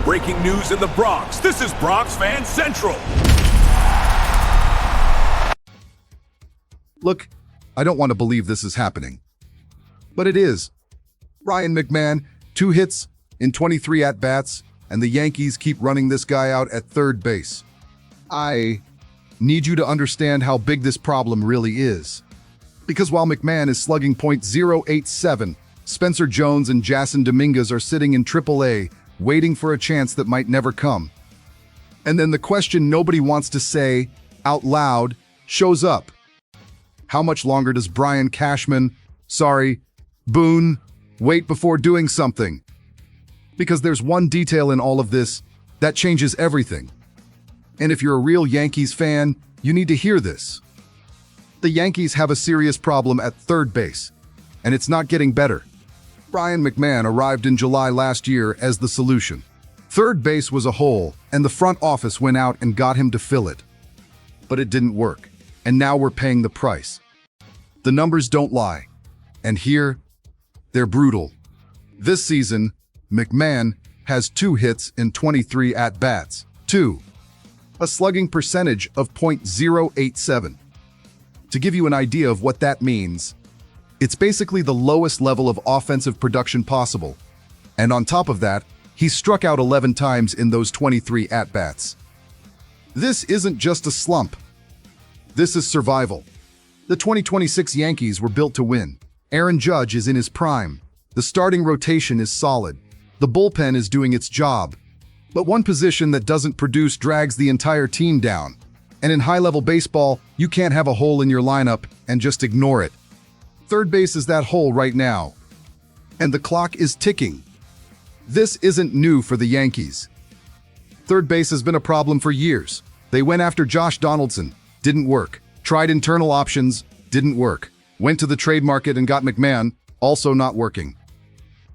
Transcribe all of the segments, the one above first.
Breaking news in the Bronx. This is Bronx Fan Central. Look, I don't want to believe this is happening. But it is. Ryan McMahon, 2 hits in 23 at-bats, and the Yankees keep running this guy out at third base. I need you to understand how big this problem really is. Because while McMahon is slugging .087, Spencer Jones and Jason Dominguez are sitting in AAA, waiting for a chance that might never come. And then the question nobody wants to say out loud shows up. How much longer does Brian Boone, wait before doing something? Because there's one detail in all of this that changes everything. And if you're a real Yankees fan, you need to hear this. The Yankees have a serious problem at third base, and it's not getting better. Ryan McMahon arrived in July last year as the solution. Third base was a hole, and the front office went out and got him to fill it. But it didn't work, and now we're paying the price. The numbers don't lie, and here, they're brutal. This season, McMahon has 2 hits in 23 at-bats. A slugging percentage of .087. To give you an idea of what that means, it's basically the lowest level of offensive production possible. And on top of that, he struck out 11 times in those 23 at-bats. This isn't just a slump. This is survival. The 2026 Yankees were built to win. Aaron Judge is in his prime. The starting rotation is solid. The bullpen is doing its job. But one position that doesn't produce drags the entire team down. And in high-level baseball, you can't have a hole in your lineup and just ignore it. Third base is that hole right now. And the clock is ticking. This isn't new for the Yankees. Third base has been a problem for years. They went after Josh Donaldson. Didn't work. Tried internal options. Didn't work. Went to the trade market and got McMahon. Also not working.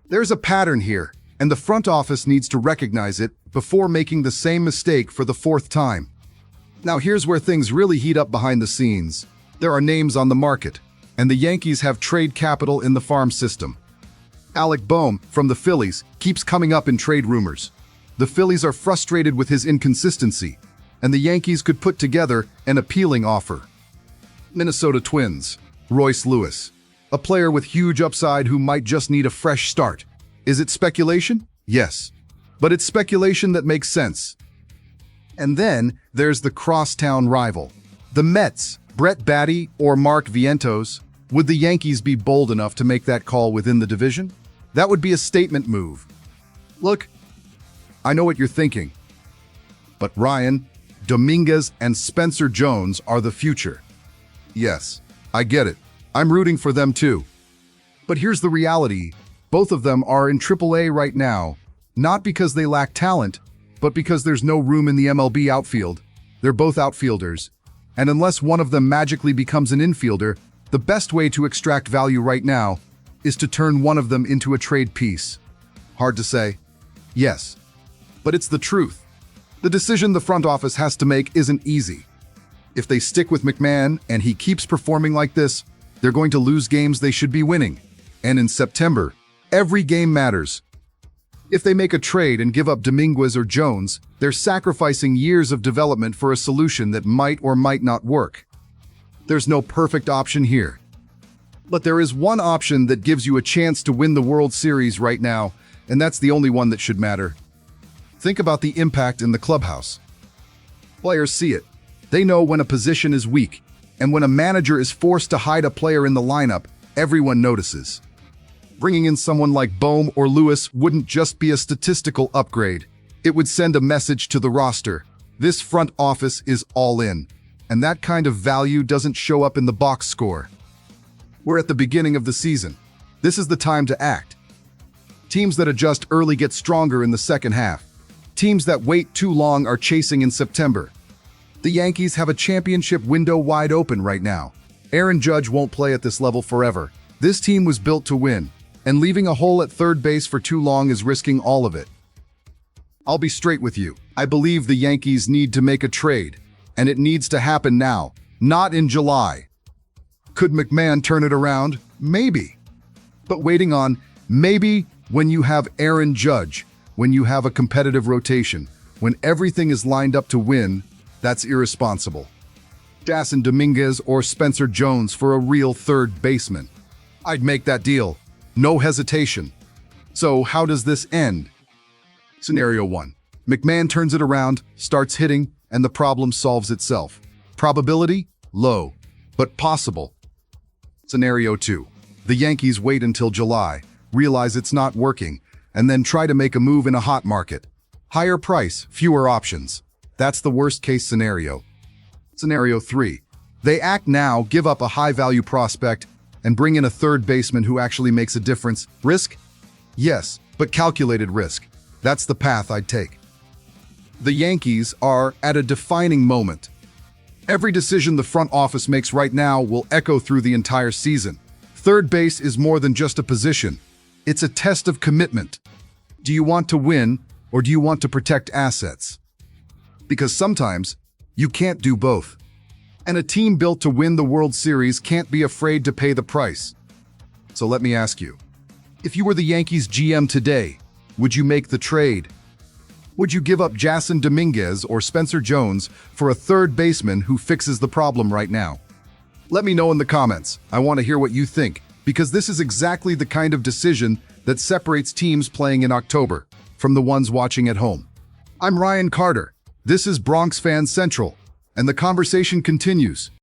There's a pattern here, and the front office needs to recognize it before making the same mistake for the 4th time. Now here's where things really heat up behind the scenes. There are names on the market, and the Yankees have trade capital in the farm system. Alec Boehm from the Phillies keeps coming up in trade rumors. The Phillies are frustrated with his inconsistency, and the Yankees could put together an appealing offer. Minnesota Twins, Royce Lewis, a player with huge upside who might just need a fresh start. Is it speculation? Yes. But it's speculation that makes sense. And then there's the crosstown rival. The Mets, Brett Baty or Mark Vientos. Would the Yankees be bold enough to make that call within the division? That would be a statement move. Look, I know what you're thinking. But Ryan, Dominguez, and Spencer Jones are the future. Yes, I get it. I'm rooting for them too. But here's the reality. Both of them are in AAA right now, not because they lack talent, but because there's no room in the MLB outfield. They're both outfielders. And unless one of them magically becomes an infielder, the best way to extract value right now is to turn one of them into a trade piece. Hard to say. Yes. But it's the truth. The decision the front office has to make isn't easy. If they stick with McMahon and he keeps performing like this, they're going to lose games they should be winning. And in September, every game matters. If they make a trade and give up Dominguez or Jones, they're sacrificing years of development for a solution that might or might not work. There's no perfect option here. But there is one option that gives you a chance to win the World Series right now, and that's the only one that should matter. Think about the impact in the clubhouse. Players see it. They know when a position is weak, and when a manager is forced to hide a player in the lineup, everyone notices. Bringing in someone like Boehm or Lewis wouldn't just be a statistical upgrade. It would send a message to the roster. This front office is all in, and that kind of value doesn't show up in the box score. We're at the beginning of the season. This is the time to act. Teams that adjust early get stronger in the second half. Teams that wait too long are chasing in September. The Yankees have a championship window wide open right now. Aaron Judge won't play at this level forever. This team was built to win, and leaving a hole at third base for too long is risking all of it. I'll be straight with you. I believe the Yankees need to make a trade, and it needs to happen now, not in July. Could McMahon turn it around? Maybe. But waiting on maybe when you have Aaron Judge, when you have a competitive rotation, when everything is lined up to win, that's irresponsible. Jason Dominguez or Spencer Jones for a real third baseman. I'd make that deal. No hesitation. So how does this end? Scenario 1. McMahon turns it around, starts hitting, and the problem solves itself. Probability? Low, but possible. Scenario 2. The Yankees wait until July, realize it's not working, and then try to make a move in a hot market. Higher price, fewer options. That's the worst-case scenario. Scenario 3. They act now, give up a high-value prospect, and bring in a third baseman who actually makes a difference. Risk? Yes, but calculated risk. That's the path I'd take. The Yankees are at a defining moment. Every decision the front office makes right now will echo through the entire season. Third base is more than just a position. It's a test of commitment. Do you want to win, or do you want to protect assets? Because sometimes, you can't do both. And a team built to win the World Series can't be afraid to pay the price. So let me ask you, if you were the Yankees GM today, would you make the trade? Would you give up Jason Dominguez or Spencer Jones for a third baseman who fixes the problem right now? Let me know in the comments. I want to hear what you think, because this is exactly the kind of decision that separates teams playing in October from the ones watching at home. I'm Ryan Carter. This is Bronx Fan Central, and the conversation continues.